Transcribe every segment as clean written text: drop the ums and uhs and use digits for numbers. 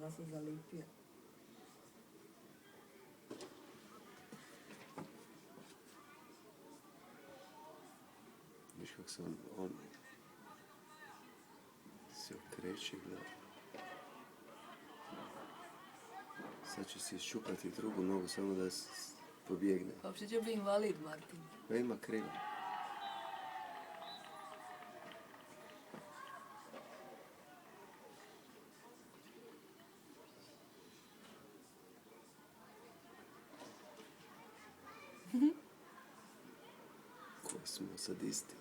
Ja sam zalipio. Viš kak sam on se okreće, gleda. Sad će si iščupati drugu nogu samo da pobjegne. Pa uopće će biti invalid, Martin. Pa ima krila. Ko smo sad isti?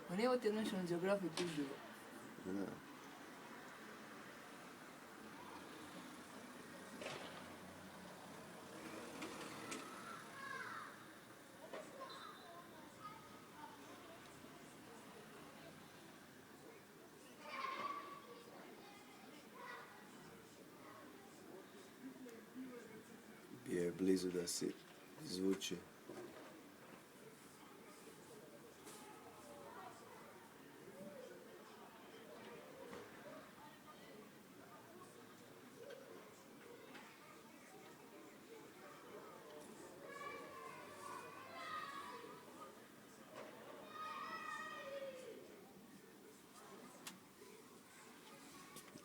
Ma nije ovo ti National Geographic uživo. Da. Bio je blizu da si zvuči.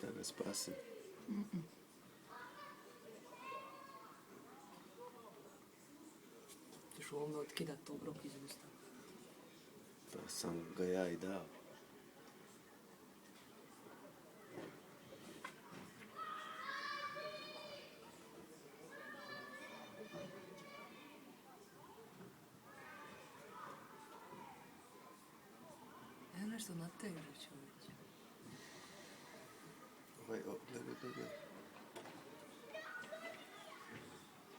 Da ga spasim. Ćeš u ovome otkidat obrok iz usta. Pa sam ga ja i dao. Evo nešto nateže, čovječe. Gledaj.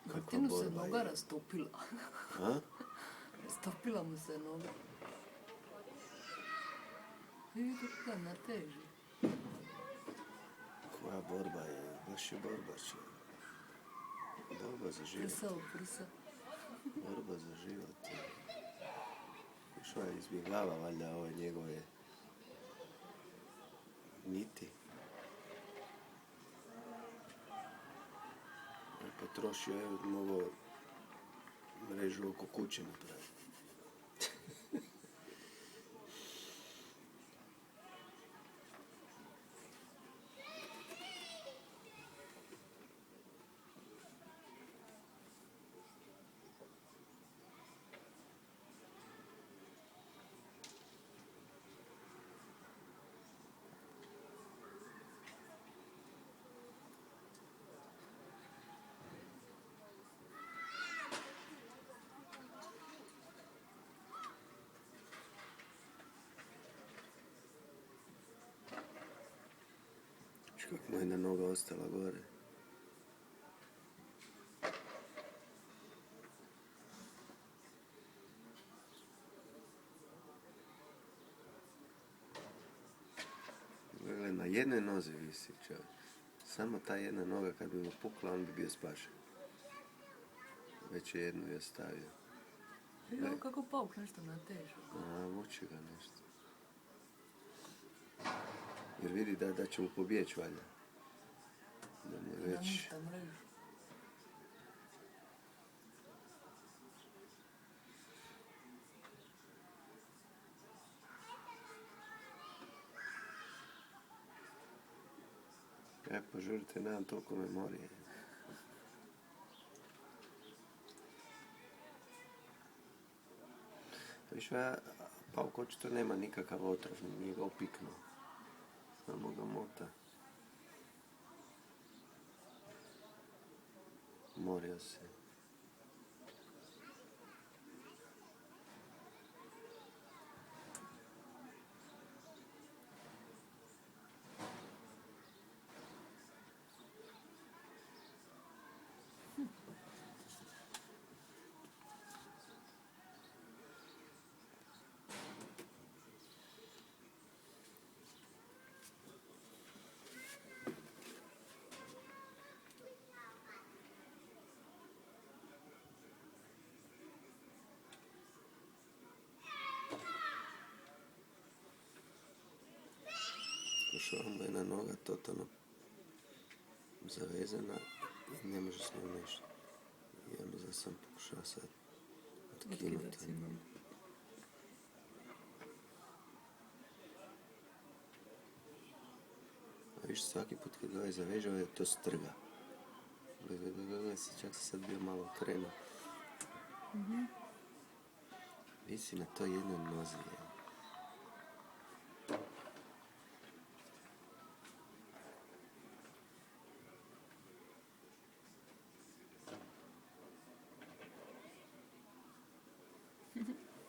Martinu se noga rastopila. A? Rastopila mu se noga. Vidi kako ga nateže. Koja borba je? Baš je borba, čovjek. Borba za život. Prsa u prsa. Borba za život. Što je izbjegava valjda ove njegove niti. Potrošio je mogao mrežu oko kuće napraviti. Kako mu jedna noga ostala gore. Gledaj, na jednoj nozi visi čovjek. Samo ta jedna noga kad bi mu pukla, on bi bio spašen. Već je jednu je stavio. Evo kako pauk nešto nateže. A, muči ga nešto. Jer vidi da će mu pobjeći valjda. Da mu je već... Namješta mrežu. Požurite, nemam toliko memorije. Više, pauk očito nema nikakav otrov, nije ga opiknuo. Samo ga mota. Morio se. Slušao mu jedna noga totalno zavezana i ne može s njom ništa. Ja mislim da sam pokušao sad otkinuti. Otkidati nogu. A viš svaki put kad ga zaveže, to strga. Gledaj, čak se sad bio malo krenuo. Visi na toj jednoj nozi.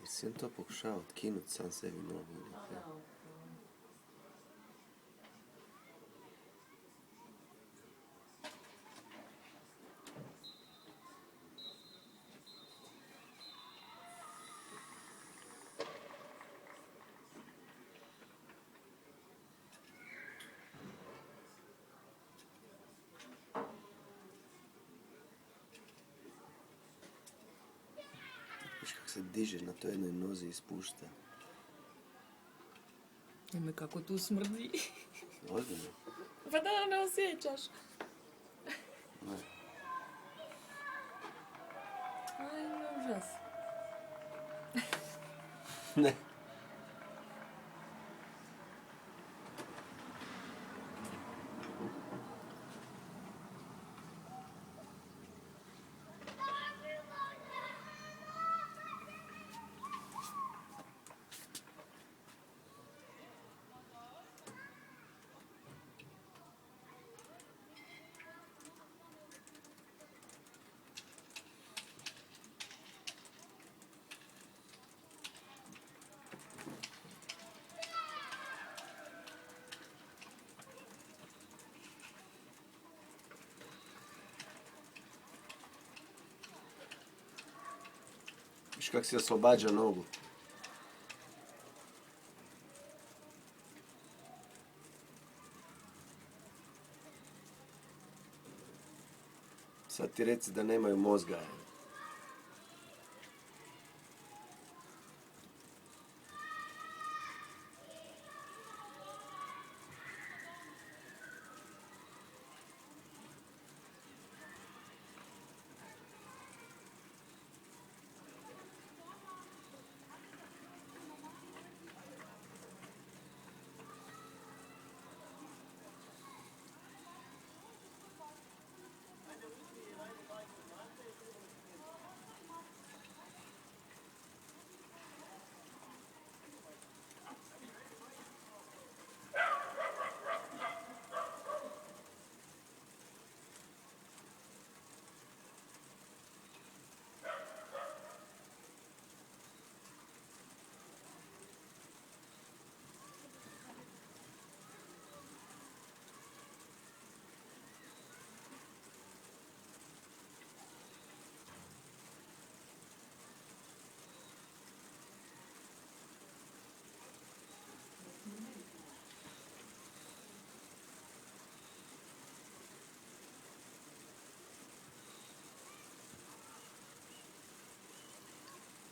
Jesi on to pokušao otkinuti sam sebi nogu? Viš kako se diže na toj jednoj nozi i spušta. Ime kako tu smrdi. Ozbiljno? Pa da, ne osjećaš. Ne. Aj, užas. Ne. Viš kako si oslobađa nogu. Sad ti reci da nemaju mozga.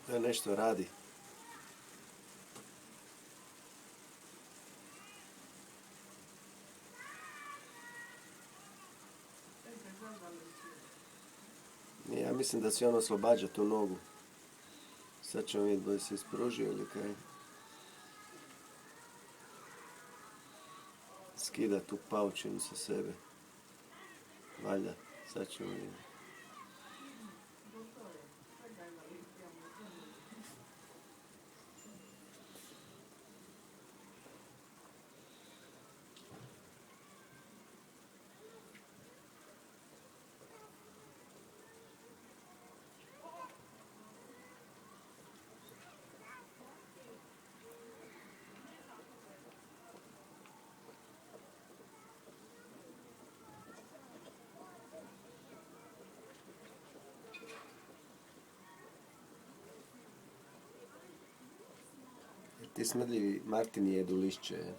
Da nešto radi. Ja mislim da si on oslobađa tu nogu. Sad ćemo vidjeti da se ispružio ili kaj. Skida tu paučinu sa sebe. Valjda, sad ćemo vidjeti. Ti smrdljivi Martini jedu lišće.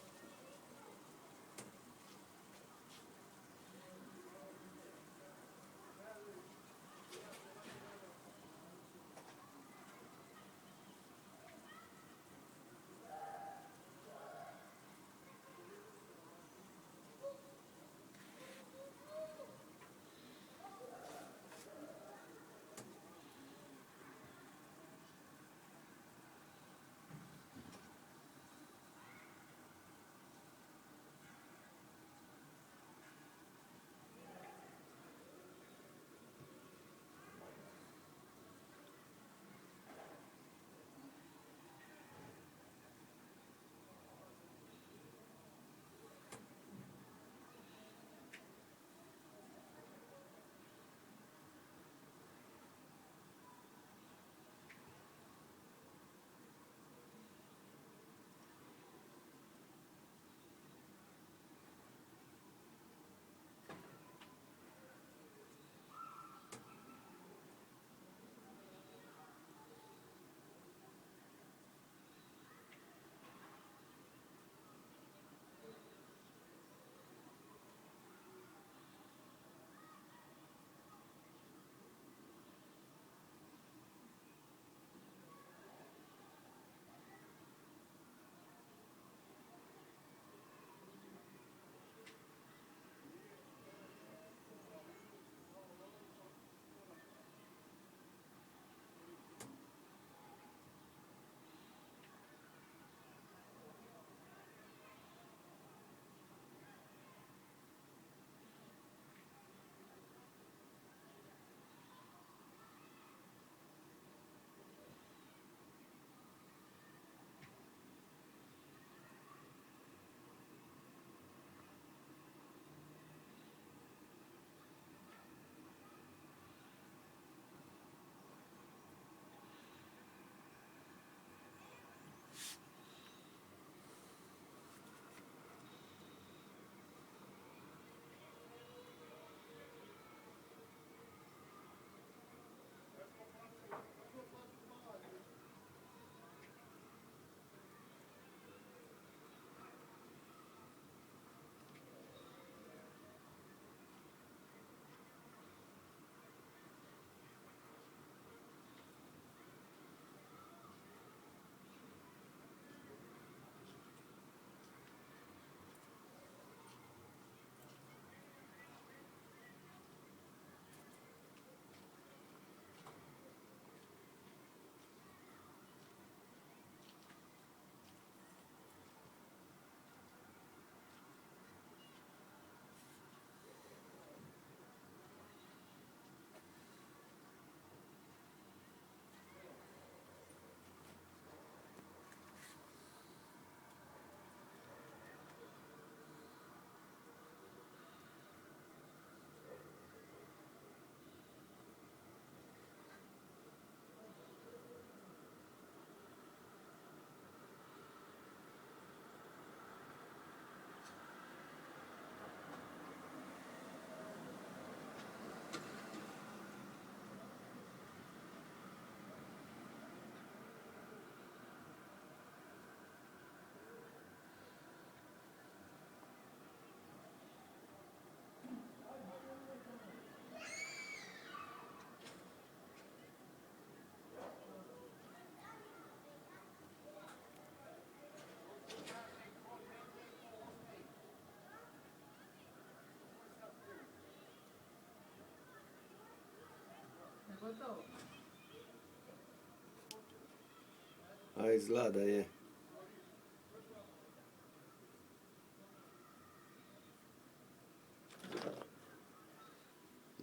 A izgleda da je.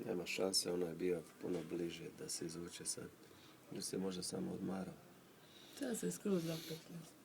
Nema šanse, ono je bio puno bliže da se izvuče sad. Ili se možda samo odmarao. Sad se skroz zapetljao.